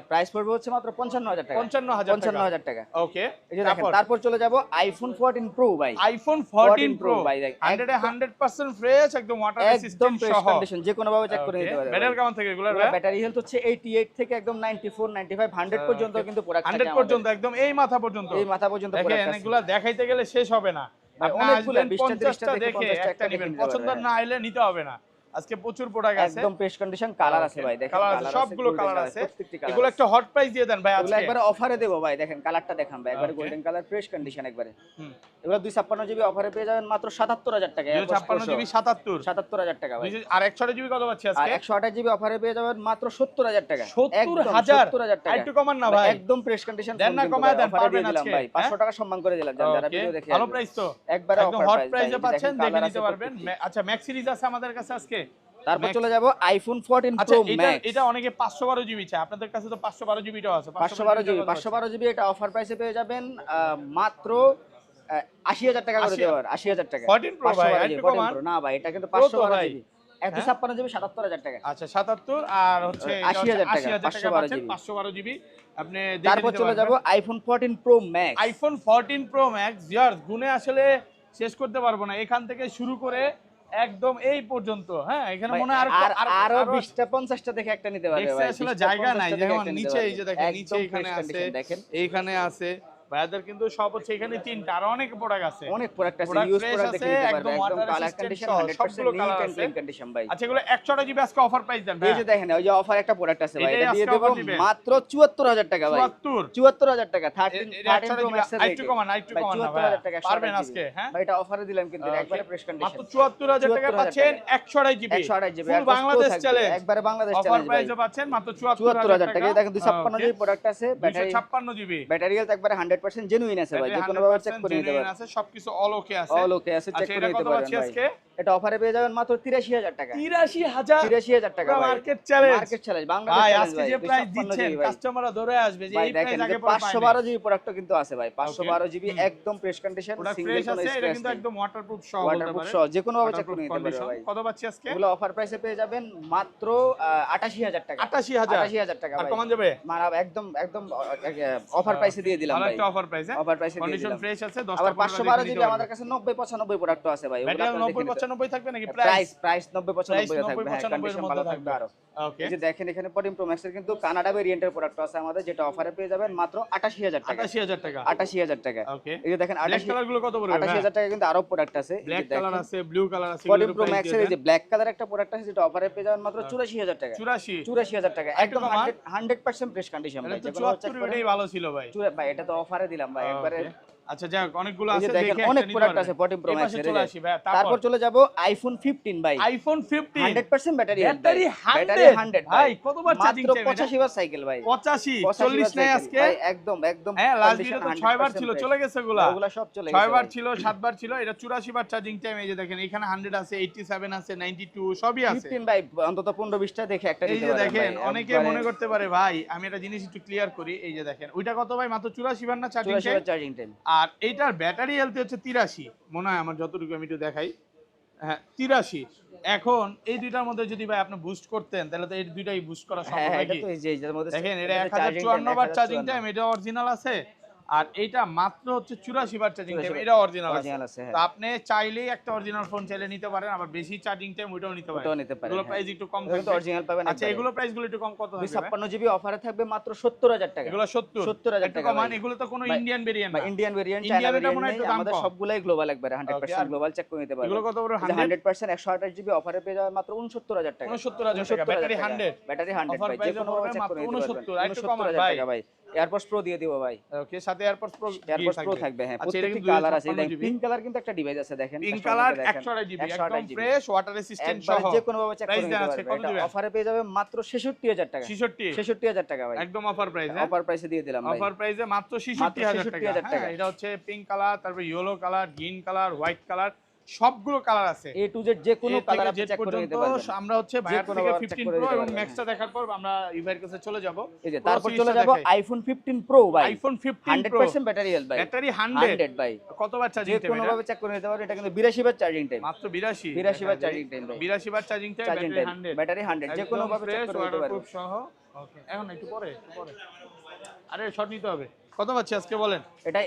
প্রাইস পড়বে হচ্ছে মাত্র 55000 টাকা 55000 টাকা ওকে এই যে দেখেন তারপর চলে যাব আইফোন 14 প্রো ভাই আইফোন 14 প্রো ভাই 100% ফ্রেশ একদম ওয়াটার রেসিস্ট্যান্ট সহ কন্ডিশন যে কোনো ভাবে চেক করে নিতে পারবেন ব্যাটারি কেমন থাকে এগুলা ব্যাটারি হেলথ হচ্ছে 88 থেকে একদম 94 95 100 পর্যন্ত কিন্তু প্রোডাক্ট 100 পর্যন্ত একদম এই মাথা পর্যন্ত প্রোডাক্ট দেখেন এগুলা দেখাইতে গেলে শেষ হবে না আপনি অনেকগুলো আসবেন 50টা দেখে একটা নেবেন পছন্দ না হলে নিতে হবে না আজকে প্রচুর প্রোডাক্ট আছে একদম ফ্রেশ কন্ডিশন কালার আছে ভাই দেখেন কালার আছে সবগুলো কালার আছে এগুলো একটা হট প্রাইস দিয়ে দেন ভাই আজকে এগুলো একবারে অফারে দেব ভাই দেখেন কালারটা দেখান ভাই একবারে গোল্ডেন কালার ফ্রেশ কন্ডিশন একবারে এগুলো 256 জিবি অফারে পেয়ে যাবেন মাত্র 77000 টাকা 256 জিবি 77000 টাকা ভাই আর 128 জিবি কত পাচ্ছি আজকে আর 128 জিবি অফারে পেয়ে যাবেন মাত্র 70000 টাকা 70000 টাকা একটু কমান না ভাই একদম ফ্রেশ কন্ডিশন দেন না কমায় দেন পারবেন আজকে ভাই 500 টাকা সম্মান করে দিলাম যারা ভিডিও দেখে ভালো প্রাইস তো একবারে একদম হট প্রাইসে পাচ্ছেন দেখে নিতে পারবেন আচ্ছা ম্যাক্স সিরিজ আছে আমাদের কাছে আজকে তারপর চলে যাব আইফোন 14 প্রো ম্যাক্স এটা অনেকে 512 জিবি চায় আপনাদের কাছে তো 512 জিবিটাও আছে 512 জিবি এটা অফার প্রাইসে পেয়ে যাবেন মাত্র 80000 টাকা করে দেওয়ার 80000 টাকা 14 প্রো ভাই একটু কমান না ভাই এটা কিন্তু 512 জিবি 156 জিবি 77000 টাকা আচ্ছা 77 আর হচ্ছে 80000 টাকা 512 জিবি আপনি তারপর চলে যাব iPhone 14 pro max iPhone 14 pro max ইয়ার গুনে আসলে শেষ করতে পারবো না এখান থেকে শুরু করে একদম এই পর্যন্ত হ্যাঁ এখানে মনে হয় আরো 20টা 50টা দেখে একটা নিতে পারবে ভাই আসলে জায়গা নাই যেমন নিচে এই যে দেখেন নিচে এখানে আছে দেখেন এইখানে আছে ভাইয়াদের কিন্তু সব হচ্ছে এখানে তিনটা, আর অনেক প্রোডাক্ট আছে। অনেক প্রোডাক্ট আছে, Product ইউজ fresh প্রোডাক্ট আছে, দেখে নিতে একদম পারবে, water একদম কালার resistant কন্ডিশন সহ 100% সবগুলো নিট colour এন্ড আছে। ক্লিন কন্ডিশন ভাই। আচ্ছা এগুলো 100টা জিবি আজকে অফার প্রাইস দেন এই ভাই। যে দেখেন ওই যে অফার একটা প্রোডাক্ট আছে ভাই, এটাই এটা দিয়ে আজকে দেব offer দিবেন। মাত্র 74000 টাকা ভাই। 74 74000 টাকা 13 এটা 100 প্রো জিবি ম্যাক্স এর আইটু কমান না ভাই। 74000 টাকা 128 পারবেন GB আজকে, হ্যাঁ ভাই, এটা অফারে দিলাম কিন্তু এটা একবারে ফ্রেশ মাত্র কন্ডিশন 74000 টাকা 74,000 পাচ্ছেন 128 GB 128 GB full Bangladesh challenge, একবারে বাংলাদেশ অফার চ্যালেঞ্জ ভাই। প্রাইসে পাচ্ছেন মাত্র 74000 টাকা। দেখেন 256 জিবি প্রোডাক্ট আছে, ব্যাটারি 256 জিবি ব্যাটারি হেলথ একবারে 100% জেনুইন আছে ভাই, যে কোনো ভাবে চেক করে নিতে পারবেন। আছে, সবকিছু অল ওকে আছে। অল ওকে আছে, চেক আচ্ছা, করে এটা নিতে কত পারবেন পাচ্ছি ভাই। আজকে? এটা অফারে পেয়ে যাবেন মাত্র 83000 টাকা। 83000 83000 টাকা ভাই, market challenge. Market challenge Bangladesh ভাই চ্যালেঞ্জ আজকে ভাই। যে প্রাইস 256 দিচ্ছেন GB ভাই। কাস্টমাররা ধরে আসবে যে ভাই এই প্রাইস দেখেন আগে যে পরে পায় 512 জিবি প্রোডাক্টও কিন্তু আছে ভাই, 512 Okay. জিবি একদম ফ্রেশ কন্ডিশন, ওটা সিঙ্গেল ফ্রেশ কোনো আছে, এটা স্ক্র্যাচ কিন্তু নেই, একদম ওয়াটারপ্রুফ সহ বলতে ওয়াটারপ্রুফ পারে। সহ যে কোনো ভাবে চেক Waterproof করে নিতে পারবে condition। ভাই। কত পাচ্ছি আজকে? এগুলো অফার প্রাইসে পেয়ে যাবেন মাত্র 88000 টাকা। 88000 88000 টাকা আর ভাই। কমান যাবে? মানে একদম একদম অফার প্রাইসে দিয়ে দিলাম ভালো ভাই, একটা অফার প্রাইস, হ্যাঁ অফার প্রাইসে দিয়ে কন্ডিশন দিলাম। ফ্রেশ আছে, 10 আবার টা 512 জিবি আমাদের কাছে 90 95 প্রোডাক্টও আছে ভাই, ওগুলো ব্যাটারি আপনারা দেখে 90 নিতে 95 থাকবে নাকি প্রাইস প্রাইস? প্রাইস 90 95 থাকবে, হ্যাঁ 90 কন্ডিশন এর ভালো মধ্যে থাকবে আরো। ওকে এই যে দেখেন এখানে 14 প্রো ম্যাক্স এর কিন্তু কানাডা ভেরিয়েন্টের প্রোডাক্ট আছে আমাদের, যেটা অফারে পেয়ে যাবেন মাত্র 88000 টাকা। 88000 টাকা 88000 টাকা। ওকে এই যে দেখেন ব্ল্যাক 88 কালার গুলো কত পড়বে? 88000 টাকা কিন্তু আরো প্রোডাক্ট আছে, এই ব্ল্যাক যে কালার দেখেন আছে, ব্লু কালার আছে, 14 প্রো ম্যাক্স এর এই যে ব্ল্যাক কালার একটা প্রোডাক্ট আছে, যেটা অফারে পেয়ে যাবেন মাত্র 84000 টাকা। 84 84000 টাকা একদম কমান? 100% ফ্রেশ কন্ডিশন এটা ভাই, তো যে কোনো চেক 74 করে এটাই ভালো ছিল ভাই। ভাই, এটা তো অফারে দিলাম ভাই একবারে। Okay. আচ্ছা যাক অনেকগুলো এই যে আছে, দেখেন দেখে অনেক একটা প্রোডাক্ট নিতে আছে পারবেন। 14 প্রো এই ম্যাক্স পাশে এর। চলে আসি ভাই, তারপর চলে যাব আইফোন 15 ভাই, iPhone 15 100% battery health, battery battery 100 ভাই কতবার চার্জিং মাত্র টাইম? 85 বার সাইকেল ভাই, 85 85 40 নাই সাইকেল আজকে ভাই, একদম একদম হ্যাঁ লাস্ট condition ভিডিও তো 6 বার 100% ছিল, fresh। চলে গেছে ওগুলা ওগুলা সব চলে গেছে 6 বার ভাই। ছিল 7 বার ছিল, এটা 84 বার চার্জিং টাইম। এই যে দেখেন এখানে 100 আছে, 87 আছে, 92 সবই আছে। 15 ভাই অন্তত 15 20টা দেখে একটা এই নিতে যে পারেন দেখেন ভাই, অনেকে একবারে মনে করতে পারে ভাই আমি একটা জিনিস একটু ক্লিয়ার করি। এই যে দেখেন ওইটা কত ভাই? মাত্র 84 বার না চার্জিং 84 টাইম? বার চার্জিং টাইম। আর এইটার ব্যাটারি হেলথ হচ্ছে 83 মনে হয় আমার, যতটুকু আমি একটু দেখাই, হ্যাঁ 83। এখন এই দুইটার মধ্যে যদি ভাই আপনি বুস্ট করতেন তাহলে তো এই দুইটাই বুস্ট করা হ্যাঁ সম্ভব হ্যাঁ, এটা নাকি? তো এই যে এটার মধ্যে দেখেন এটা এটাতে charging time 1054 বার চার্জিং 1054 টাইম, এটা অরিজিনাল আছে। আর এইটা মাত্র হচ্ছে 84 বার চার্জিং টাইম, 84 এটা অরিজিনাল original আছে। আছে, হ্যাঁ। তো আপনি চাইলেই একটা অরিজিনাল ফোন চাইলে নিতে পারেন, আবার বেশি চার্জিং টাইম ওইটাও নিতে পারেন। ওটাও নিতে পারেন, এগুলো হ্যাঁ। প্রাইস একটু কম এগুলো তো থাকবে। অরিজিনাল পাবেন আচ্ছা একবারে। এগুলো প্রাইস গুলো একটু কম কত থাকবে ভাই? 256 জিবি অফারে থাকবে মাত্র 70000 টাকা। এগুলো 70 70000 একটু টাকা কমান। ভাই। এগুলো তো কোনো ভাই, ইন্ডিয়ান ভেরিয়েন্ট বা না, ইন্ডিয়ান ভেরিয়েন্ট, Indian চায়না এটা মনে হয় ভেরিয়েন্ট একটু দাম আমাদের কম। সবগুলাই গ্লোবাল একবারে Okay, 100% আর গ্লোবাল চেক করে নিতে পারবেন। এগুলো কত বড়? 100 100% 128 জিবি অফারে পেয়ে যাবেন মাত্র 69000 টাকা। 69000 টাকা ব্যাটারি 100 ব্যাটারি 100 Offer ভাই, যে price কোনো পড়বে চেক মাত্র করে নিতে 69 পারবেন। আর একটু কমান 69000 ভাই। টাকা ভাই। এয়ারপডস প্রো দিয়ে দিব ভাই। ওকে সাথে এয়ারপডস প্রো এয়ারপডস প্রো থাকবে, হ্যাঁ। আচ্ছা এটা প্রত্যেকটি কিন্তু কালার আছে, 256 দেখেন জিবি পিঙ্ক কালার কিন্তু একটা ডিভাইস আছে, দেখেন পিঙ্ক customer কালার কে দেখেন, 128 জিবি 128 একদম ফ্রেশ ওয়াটার রেসিস্ট্যান্ট সহ। একবারে যে কোনো ভাবে চেক করে প্রাইস নিতে দেন আছে পারবেন। কত দিবেন? অফারে পেয়ে যাবেন মাত্র 66000 টাকা। 66 66000 টাকা ভাই, একদম অফার প্রাইস, অফার প্রাইসে দিয়ে দিলাম ভাই। অফার প্রাইসে মাত্র 66000 টাকা। 66000 টাকা। হ্যাঁ, এটা হচ্ছে পিঙ্ক কালার, তারপর yellow colour, green colour, white colour, সবগুলো কালার আছে। A to Z যে কোনো A থেকে কালার আপনি Z চেক করে পর্যন্ত নিতে পারবেন। আমরা হচ্ছে ভাইয়ার কোনো থেকে ভাবে check 15 করে প্রো নিতে এবং পারবেন, ম্যাক্সটা দেখার পর আমরা ইভাইয়ের কাছে চলে যাব। এই যে তারপর চলে যাব আইফোন 15 প্রো ভাই। আইফোন 15 প্রো 100% ব্যাটারি হেলথ ভাই, ব্যাটারি 100 ভাই। কতবার চার্জিং যে টাইম? কোনো ভাবে চেক করে নিতে পারবেন। এটা কিন্তু 82 বার চার্জিং টাইম, মাত্র 82 82 বার চার্জিং টাইম ভাই। 82 বার charging time, charging battery time 100 battery 100 যে কোনো ভাবে চেক করে নিতে পারবেন। সহ। ওকে এখন একটু পরে আরে শর্ট নিতে হবে। কত পাচ্ছি আজকে বলেন? এটাই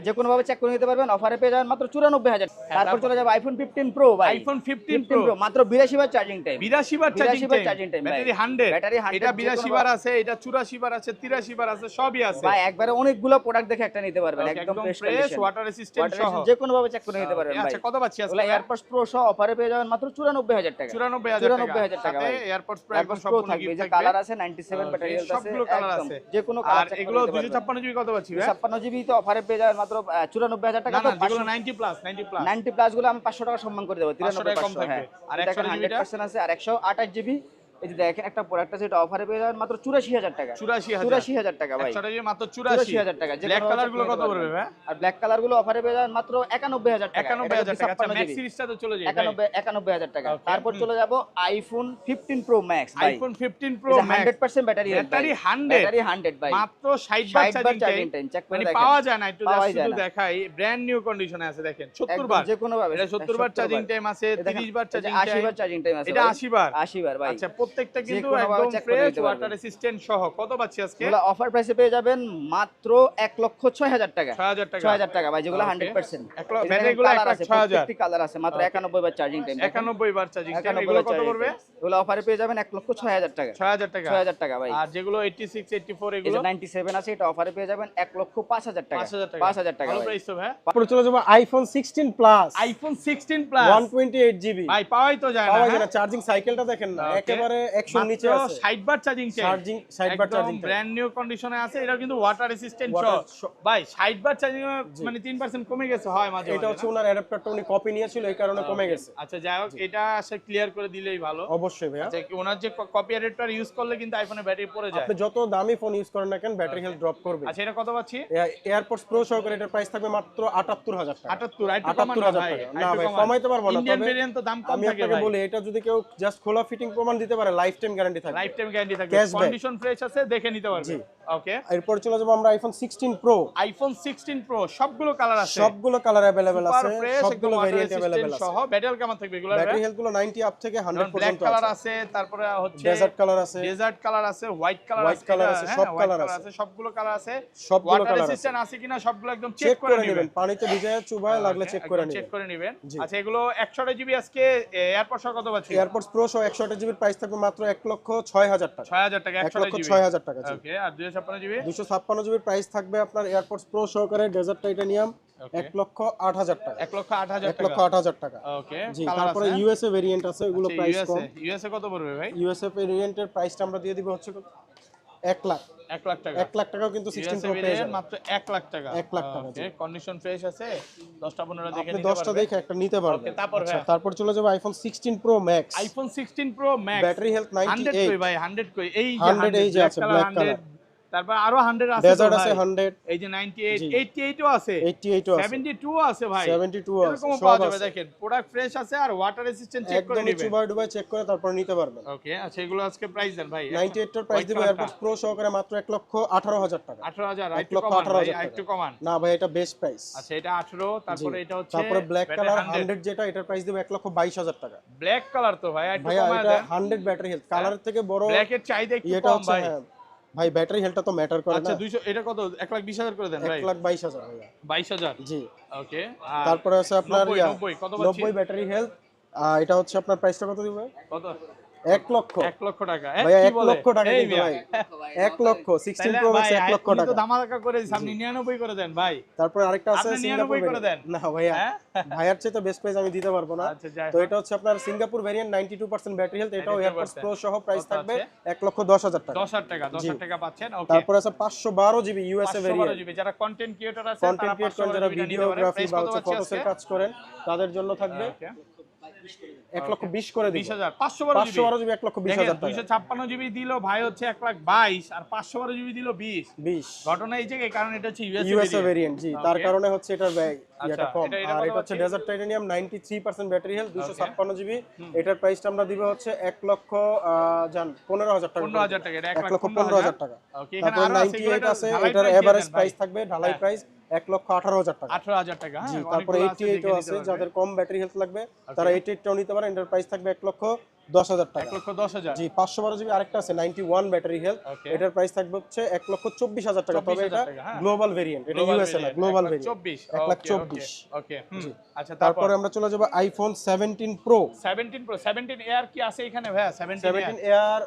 যে কোনো ভাবে চেক করে নিতে পারবেন। অফারে পেয়ে যাবেন মাত্র 94000। তারপর চলে যাব আইফোন 15 প্রো ভাই। আইফোন 15 প্রো মাত্র 82 বার চার্জিং টাইম, 82 বার চার্জিং 82 বার চার্জিং টাইম ভাই। ব্যাটারি 100 ব্যাটারি 100 এটা 82 বার আছে, এটা 84 বার আছে, 83 বার আছে, সবই আছে ভাই। একবারে অনেকগুলো প্রোডাক্ট দেখে একটা নিতে পারবেন, Okay, একদম fresh fresh condition, water resistant সহ। যে কোনো ভাবে চেক করে নিতে পারবেন ভাই। আচ্ছা কত পাচ্ছি আজকে? ওলা এয়ারপডস প্রো সহ অফারে পেয়ে যাবেন মাত্র 94000 টাকা। 94000 টাকা ভাই। এয়ারপডস প্রো একদম এয়ারপডস প্রো সম্পূর্ণ থাকবে, গিফট যে থাকবে। কালার আছে 97 ব্যাটারি হেলথ আছে, সবগুলো কালার একদম আছে, যে কোনো আর কালার চেক করে এগুলো নিতে পারবেন। 256 জিবি কত পাচ্ছি ভাই? 56 জিবি তো অফারে পেয়ে যাবেন মাত্র 94000 টাকা। না তো না যেগুলো 90 প্লাস 90 প্লাস 90 প্লাস গুলো আমি 500 টাকা সম্মান করে দেব, 500 টাকা কম 93 থাকবে। হ্যাঁ। আর আর 128 জিবিটা? 100% আছে, আর 128 জিবি। এই যে দেখেন একটা প্রোডাক্ট আছে, এটা অফারে পেয়ে যাবেন মাত্র 84000 টাকা। 84000 টাকা ভাই, 100 জিবি মাত্র 84000 টাকা। যে ব্ল্যাক কোনো কালার check গুলো করে কত নিতে পড়বে পারবেন। ভাই? আর ব্ল্যাক কালার গুলো অফারে পেয়ে যাবেন মাত্র 91000 টাকা। 91000 টাকা। আচ্ছা 56 ম্যাক্স জিবি। সিরিজটা তো চলে যায় ভাই। 91000 টাকা। Okay. তারপর চলে যাব আইফোন 15 প্রো ম্যাক্স ভাই। আইফোন 15 প্রো এটা max 100% battery health, battery 100 battery 100 ভাই। মাত্র 60 বার 60 বার charging charging time time check করে মানে দেখেন, পাওয়া যায় না, একটু পাওয়াই জাস্ট যায় শুধু না। দেখাই ব্র্যান্ড নিউ কন্ডিশনে আছে। দেখেন 70 একদম বার যে কোনো ভাবে এটা 70 বার চার্জিং টাইম আছে, 30 বার চার্জিং টাইম, 80 বার চার্জিং টাইম আছে এটা ভাই। 80 বার 80 বার ভাই। আচ্ছা প্রত্যেকটা কিন্তু যে কোনোভাবে একদম check করে ফ্রেশ নিতে পারবেন। ওয়াটার রেসিস্ট্যান্ট সহ। কত পাচ্ছি আজকে? এগুলো অফার প্রাইসে পেয়ে যাবেন মাত্র 1,06,000 টাকা। 6,000 টাকা। 6,000 টাকা ভাই, যেগুলো Okay. 100%। ব্যাটারিগুলো কালার 1,06,000 আছে, প্রত্যেকটি কালার আছে, মাত্র Okay. 91 বার চার্জিং টাইম। 91 বার চার্জিং টাইম। 91 এগুলো বার কত charging পড়বে? time। এগুলো অফারে পেয়ে যাবেন 1,06,000 টাকা। 6,000 টাকা। 6,000 টাকা ভাই। আর যেগুলো 86 84 এই এগুলো যে 97 আছে, এটা অফারে পেয়ে যাবেন 1,05,000 টাকা। 5,000 টাকা। 5,000 টাকা ভালো ভাই। প্রাইস তো ভাই। তারপরে চলে যাবো iPhone 16 plus iPhone 16 plus 128 GB. ভাই পাওয়াই তো যায় না। পাওয়া যায় হ্যাঁ? না, চার্জিং সাইকেলটা দেখেন না, Okay. একেবারে 100 নিচে মাত্র আছে। 60 বার চার্জিং চার্জিং 60 বার চার্জিং ব্র্যান্ড নিউ কন্ডিশনে আছে। এটা কিন্তু ওয়াটার রেসিস্ট্যান্ট Water ভাই 60 বার চার্জিং মানে 3% কমে গেছে হয় মাঝে এটা মাঝে হচ্ছে না? ওনার অ্যাডাপ্টারটা উনি কপি নিয়েছিল, এই কারণে কমে গেছে। আচ্ছা যাই হোক, এটা সে ক্লিয়ার করে দিলেই ভালো। অবশ্যই ভাইয়া, আচ্ছা ওনার যে কপি অ্যাডাপ্টার ইউজ করলে কিন্তু আইফোনে ব্যাটারি পড়ে যায়। আপনি যত দামি ফোন ইউজ করেন না কেন ব্যাটারি হেলথ ড্রপ করবে। আচ্ছা এটা কত পাচ্ছি? এয়ারপডস প্রো সহকারে এটার প্রাইস থাকবে মাত্র 78,000 টাকা। 78 আইটু কমান না 78,000 ভাই। টাকা। না ভাই, কমাইতে পারবো না। ইন্ডিয়ান তবে ভেরিয়েন্ট তো দাম কম আমি থাকে আপনাকে ভাই। বলি, এটা যদি কেউ জাস্ট খোলা ফিটিং প্রমাণ দিতে পারে, লাইফ টাইম গ্যারান্টি থাকবে। লাইফ টাইম গ্যারান্টি থাকবে। Cashback। কন্ডিশন ফ্রেশ আছে, দেখে নিতে পারবে। জি। ওকে। এরপর চলে যাবো আমরা আইফোন 16 প্রো। আইফোন 16 প্রো সবগুলো কালার আছে। সবগুলো কালার अवेलेबल আছে, ফ্রেশ সবগুলো ভেরিয়েন্ট अवेलेबल আছে। সহ ব্যাটারি কেমন থাকবে এগুলো? ব্যাটারি হেলথ গুলো 90 আপ থেকে 100 ব্ল্যাক পর্যন্ত কালার আছে। আছে, তারপরে হচ্ছে ডেজার্ট কালার আছে, ডেজার্ট কালার আছে, হোয়াইট কালার White আছে, color আছে, সব কালার color আছে, সবগুলো কালার আছে। সবগুলো ওয়াটার কালার আছে। রেসিস্ট্যান্ট আছে কিনা সবগুলো একদম চেক করে নেবেন, পানিতে ভিজায় চুবায় লাগলে চেক করে চেক নেবেন। করে নেবেন। জি। আচ্ছা এগুলো 128 জিবি আজকে এয়ারপডস কত পাচ্ছি? এয়ারপডস প্রো সহ 128 জিবির প্রাইস থাকবে মাত্র 1,06,000 টাকা। 6000 টাকা 128 জিবি। 1,06,000 টাকা। জি। ওকে। আর 256 জিবি? 256 জিবির প্রাইস থাকবে আপনার এয়ারপডস প্রো সহকারে ডেজার্ট টাইটানিয়াম Okay. 1,08,000 টাকা। 1,08,000 টাকা। 1,08,000 টাকা। ওকে। জি। কালার তারপরে আছে। ইউএসএ ভেরিয়েন্ট আছে, এগুলো আচ্ছা, প্রাইস কম। ইউএসএ কত পড়বে ভাই? ইউএসএ ভেরিয়েন্টের প্রাইসটা আমরা দিয়ে দিব হচ্ছে 1 লাখ। 1 লাখ টাকা। 1 লাখ টাকাও কিন্তু 16 ইউএসএ প্রো পেয়ে ভেরিয়েন্ট যাবেন। মাত্র 1 লাখ টাকা। 1 লাখ টাকা, ওকে। কন্ডিশন ফ্রেশ আছে। 10টা 15টা দেখে আপনি নিতে 10টা পারবেন। দেখে একটা নিতে পারবেন। Okay, তারপর আচ্ছা, ভাইয়া? তারপর চলে যাবে iPhone 16 pro max. IPhone 16 pro max battery health 100 কই 98। ভাই 100 কই এই যে 100 এই যে আছে, black color। তারপর আরো 100 আছে তো ডেজার্ট আছে ভাই। 100, এই যে 98 জি। 88 ও আছে 88 ও আছে, 72 ও আছে ভাই 72 আছে, এরকমও সব পাওয়া যাবে। আছে। দেখেন প্রোডাক্ট ফ্রেশ আছে আর ওয়াটার রেসিস্ট্যান্ট চেক করে একদমই নেবেন। চুবাই ডুবাই চেক করে তারপর নিতে পারবেন। ওকে। আচ্ছা এগুলো আজকে প্রাইস দেন ভাই। 98 এর প্রাইস দিব এয়ারপডস প্রো সহকারে মাত্র 1,18,000 টাকা। 18000 আইটু 1,18,000 কমান ভাই, টাকা। আইটু কমান। না ভাই, এটা বেস্ট প্রাইস। আচ্ছা এটা 18 তারপরে এটা হচ্ছে তারপরে ব্ল্যাক কালার 100 100 যেটা, এটার প্রাইস দিব 1,22,000 টাকা। ব্ল্যাক কালার তো ভাই আইটু ভাইয়া কমায় এটা দেন। 100 ব্যাটারি হেলথ, কালারের থেকে বড় ব্ল্যাকের চাহিদা একটু এটা কম হচ্ছে। ভাই। হ্যাঁ ভাই, ব্যাটারি হেলথটা তো ম্যাটার করে না। আচ্ছা 200 এটা কত 1,20,000 করে দেন ভাই। 1,22,000 ভাইয়া। 22000 জি। ওকে। তারপরে আছে আপনার 90 কত পাচ্ছি? 90 ব্যাটারি হেলথ। এটা হচ্ছে আপনার প্রাইসটা কত দিবে? কত? 1 লক্ষ। 1 লক্ষ টাকা। ভাইয়া কি 1 বলে? লক্ষ টাকা এই কিন্তু মিয়া। ভাই। 1 লক্ষ 16 তাইলে প্রো ভাই, ম্যাক্স 1 লক্ষ উনি তো টাকা। ধামাকা করে দিয়েছে, আপনি 99 করে দেন ভাই। তারপর আরেকটা আছে আপনি 99 সিঙ্গাপুর করে দেন। ভেরিয়েন্ট। না ভাইয়া, হ্যাঁ? ভাইয়ার চেয়ে তো বেস্ট প্রাইস আমি দিতে পারবো না। আচ্ছা যাই তো হোক। এটা হচ্ছে আপনার সিঙ্গাপুর ভেরিয়েন্ট 92% ব্যাটারি হেলথ, এটাও 92% এয়ারপডস প্রো সহ প্রাইস কত থাকবে আছে? 1,10,000 টাকা। 10,000 টাকা 10,000 টাকা পাচ্ছেন। ওকে। তারপর আছে 512 জিবি ইউএসএ 512 ভেরিয়েন্ট। জিবি যারা কন্টেন্ট ক্রিয়েটর আছে কন্টেন্ট তারা ক্রিয়েট করেন, 512 যারা জিবিটা নিতে পারে। ভিডিওগ্রাফি প্রাইস বা কত হচ্ছে পাচ্ছি ফটোসের আজকে? কাজ করেন, তাদের জন্য থাকবে ওকে। 1,20,000 করে দিই। 20,000 512 জিবি। 512 জিবি 1,20,000 টাকা। 256 জিবি দিল ভাই হচ্ছে 1,22,000 আর 512 জিবি দিল 20। 20 ঘটনা এই জায়গায়, কারণ এটা হচ্ছে ইউএসএ ভেরিয়েন্ট। জি, তার Okay. কারণে হচ্ছে এটার আচ্ছা, এটা কম। এটা আর কত এটা হচ্ছে পাচ্ছি? Desert titanium 93% battery health 256 GB. এটার প্রাইসটা আমরা দিব হচ্ছে 1 লক্ষ 15,000 টাকা। 15,000 টাকা। এটা 1,15,000 টাকা। ওকে। এখানে তারপর আরো আছে, 98 আছে, ঢালাই এটার price দিয়ে এভারেজ দেন ভাই। প্রাইস থাকবে ঢালাই হ্যাঁ। প্রাইস 1,18,000 টাকা। 18,000 টাকা। জি। হ্যাঁ, তারপরে অনেকগুলো আছে, 88 দেখে আছে, নিতে পারবে। যাদের কম ব্যাটারি হেলথ লাগবে তারা 88টাও নিতে পারেন। এটার প্রাইস থাকবে 1,10,000 টাকা। 1,10,000 জি। 512 জিবি আরেকটা আছে 91 ব্যাটারি হেলথ, Okay. এটার প্রাইস থাকবে হচ্ছে 1,24,000 টাকা। তবে 24,000 এটা টাকা, হ্যাঁ। গ্লোবাল ভেরিয়েন্ট, এটা ইউএসএ না, গ্লোবাল ভেরিয়েন্ট। 1,24,000 1,24,000 ওকে। আচ্ছা তারপরে তারপরে আমরা চলে যাব আইফোন 17 প্রো। 17 প্রো 17 এয়ার কি আছে এখানে ভাইয়া? 17 17 এয়ার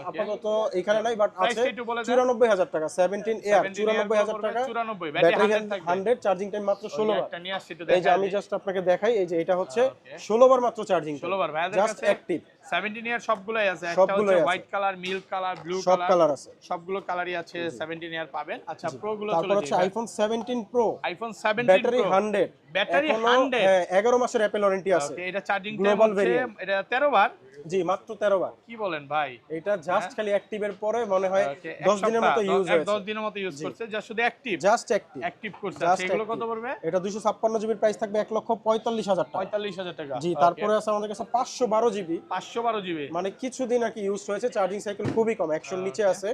আপাতত এখানে নাই, বাট Price আছে টা একটু বলে দেন। 94,000 টাকা। 17 এয়ার 94,000 টাকা। 94 ব্যাটারি ব্যাটারি 100 থাকবে। 100, চার্জিং টাইম মাত্র 16 বার। একটা নিয়ে আসছি একটু এই যে দেখাই আমি দিই। জাস্ট আপনাকে দেখাই, এই যে এটা হচ্ছে Okay. 16 বার মাত্র চার্জিং, 16 বার ভাইয়াদের জাস্ট কাছে অ্যাক্টিভ। 17 ইয়ার সবগুলাই আছে। একটা সবগুলোই হচ্ছে আছে। White colour, milk colour, blue সব কালার, কালার আছে। সবগুলো কালারই আছে। 17 ইয়ার পাবেন। আচ্ছা প্রো গুলো তারপর চলে হচ্ছে যাই। IPhone 17 pro iPhone 17 battery pro 100, battery এখনো, 100 হ্যাঁ, 11 মাসের অ্যাপেল ওয়ারেন্টি আছে। ওকে। এটা চার্জিং টাইম Global হচ্ছে variant। এটা 13 বার। জি, মাত্র 13 বার। কি বলেন ভাই? এটা জাস্ট খালি অ্যাক্টিভের পরে মনে হয় ওকে, 10 দিনের মতো ইউজ 10 হয়েছে। দিনের মতো ইউজ করছে, যা শুধু অ্যাক্টিভ জাস্ট অ্যাক্টিভ। অ্যাক্টিভ করছে। Just সেগুলো কত active। পড়বে? এটা 256 জিবির প্রাইস থাকবে 1,45,000 টাকা। 45,000 টাকা। জি। তারপরে আছে আমাদের কাছে 512 জিবি, 512 জিবি। মানে কিছুদিন আর কি ইউজ হয়েছে, চার্জিং সাইকেল খুবই কম, 100 নিচে আছে।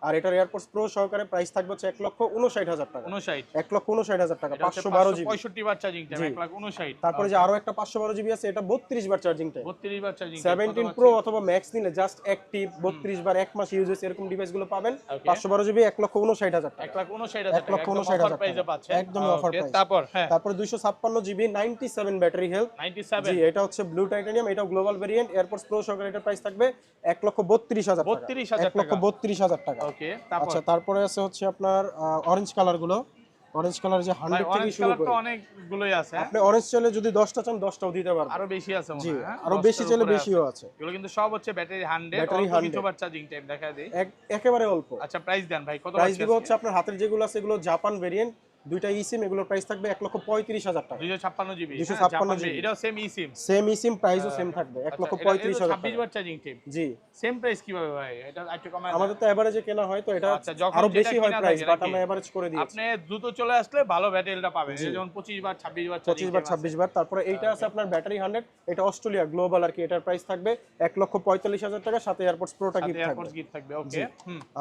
আর এটার এয়ারপডস প্রো সহকারে প্রাইস থাকবে হচ্ছে 1,59,000 টাকা। 59 1,59,000 টাকা। এটা হচ্ছে 512 জিবি। 65 বার চার্জিং টাইম 1,59,000। তারপরে যে আরো একটা 512 জিবি আছে, এটা 32 বার চার্জিং টাইম। 32 বার চার্জিং 17 প্রো অথবা ম্যাক্স নিলে জাস্ট অ্যাক্টিভ 32 বার 1 মাস ইউজ হয়েছে এরকম ডিভাইসগুলো পাবেন 512 জিবি 1,59,000 টাকা। 1,59,000 টাকা, 1,59,000 অফার প্রাইসে পাচ্ছেন, একদমই অফার প্রাইস। তারপর হ্যাঁ, তারপরে 256 জিবি 97 ব্যাটারি হেলথ। 97 জি, এটা হচ্ছে ব্লু টাইটানিয়াম, এটাও গ্লোবাল ভেরিয়েন্ট। এয়ারপডস প্রো সহকারে এটার প্রাইস থাকবে 1,32,000 টাকা। 32,000 টাকা। 1,32,000 টাকা। ওকে, তারপর আচ্ছা, তারপরে আছে হচ্ছে আপনার অরেঞ্জ কালার গুলো। অরেঞ্জ কালার যে 100 থেকে অরেঞ্জ শুরু কালার করে তো অনেকগুলোই আছে, আপনি অরেঞ্জ চাইলে যদি 10টা চান 10টাও দিতে পারবেন। আরো বেশি আছে মনে জি, হয়, হ্যাঁ? আরো 10টার বেশি চাইলে উপরে বেশিও আছে। আছে। এগুলো কিন্তু সব হচ্ছে ব্যাটারি 100, ব্যাটারি অল্প 100 কিছু বার চার্জিং টাইম দেখা দেই। একেবারে অল্প। আচ্ছা, প্রাইস দেন ভাই, কত প্রাইস আছে? দিব হচ্ছে আপনার হাতের যেগুলো আছে এগুলো জাপান ভেরিয়েন্ট, দুইটা ইসিম, এগুলোর প্রাইস থাকবে 1,35,000 টাকা। 256 জিবি, 256 জিবি। এটাও সেম ইসিম, সেম ইসিম, প্রাইসও সেম থাকবে 1,35,000 26 টাকা। বার চার্জিং টাইম। জি, সেম প্রাইস কিভাবে ভাই? এটা একটু কমায় আমাদের তো এভারেজে কেনা হয় তো এটা আচ্ছা, যখন আরো যেটা বেশি হয় কিনা প্রাইস, থাকে বাট নাকি? আমরা এভারেজ করে দিয়েছি। আপনি দ্রুত চলে আসলে ভালো ব্যাটারিটা পাবেন, এই যেমন 25 বার 26 বার 25 বার 26 বার। তারপরে এইটা আছে আপনার ব্যাটারি 100, এটা অস্ট্রেলিয়া গ্লোবাল আর কি। এটার প্রাইস থাকবে 1,45,000 টাকা, সাথে এয়ারপডস প্রোটা গিফট থাকবে। এয়ারপোর্ট গিফট থাকবে। ওকে,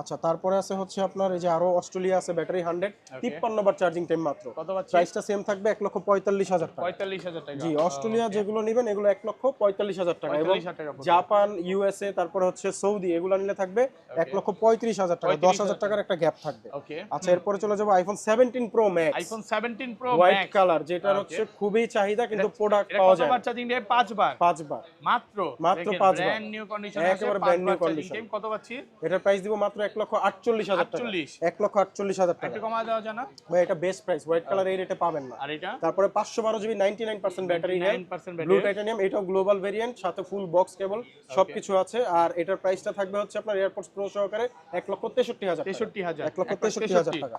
আচ্ছা, তারপরে আছে হচ্ছে আপনার এই যে আরো অস্ট্রেলিয়া আছে ব্যাটারি 100, 53 বার চার্জিং টাইম মাত্র। কত পাচ্ছি? প্রাইসটা সেম থাকবে 1,45,000 টাকা। 45,000 টাকা। জি, অস্ট্রেলিয়া যেগুলো নেবেন এগুলো 1,45,000 টাকা, এবং 45,000 টাকা পড়বে। জাপান, ইউএসএ, তারপরে হচ্ছে সৌদি, এগুলো নিলে থাকবে 1,35,000 টাকা। 10,000 টাকার একটা গ্যাপ থাকবে। ওকে, আচ্ছা, এরপরে চলে যাবো iPhone 17 pro max, iPhone 17 pro white max. Colour, যেটার হচ্ছে খুবই চাহিদা কিন্তু প্রোডাক্ট এটা পাওয়া কত যায় বার চার্জিং টাইম? 5 বার 5 বার। মাত্র। মাত্র 5 বার। ব্র্যান্ড নিউ কন্ডিশন আছে, একেবারে 5 brand new বার চার্জিং condition। টাইম। কত পাচ্ছি? এটার প্রাইস দিব মাত্র 1,48,000 টাকা। 48? 1,48,000 টাকা। একটু কমায় দেওয়া যায় না? ভাই, এটা বেস্ট প্রাইস, হোয়াইট কালার এই রেটে পাবেন না। আর এটা তারপরে 512 GB 99% battery health, 9% blue battery. Titanium, এটাও গ্লোবাল ভেরিয়েন্ট, সাথে ফুল বক্স কেবল সবকিছু আছে। আর এটার প্রাইসটা থাকবে হচ্ছে আপনার এয়ারপডস প্রো সহকারে 1,63,000 টাকা। 63,000 1,63,000 টাকা।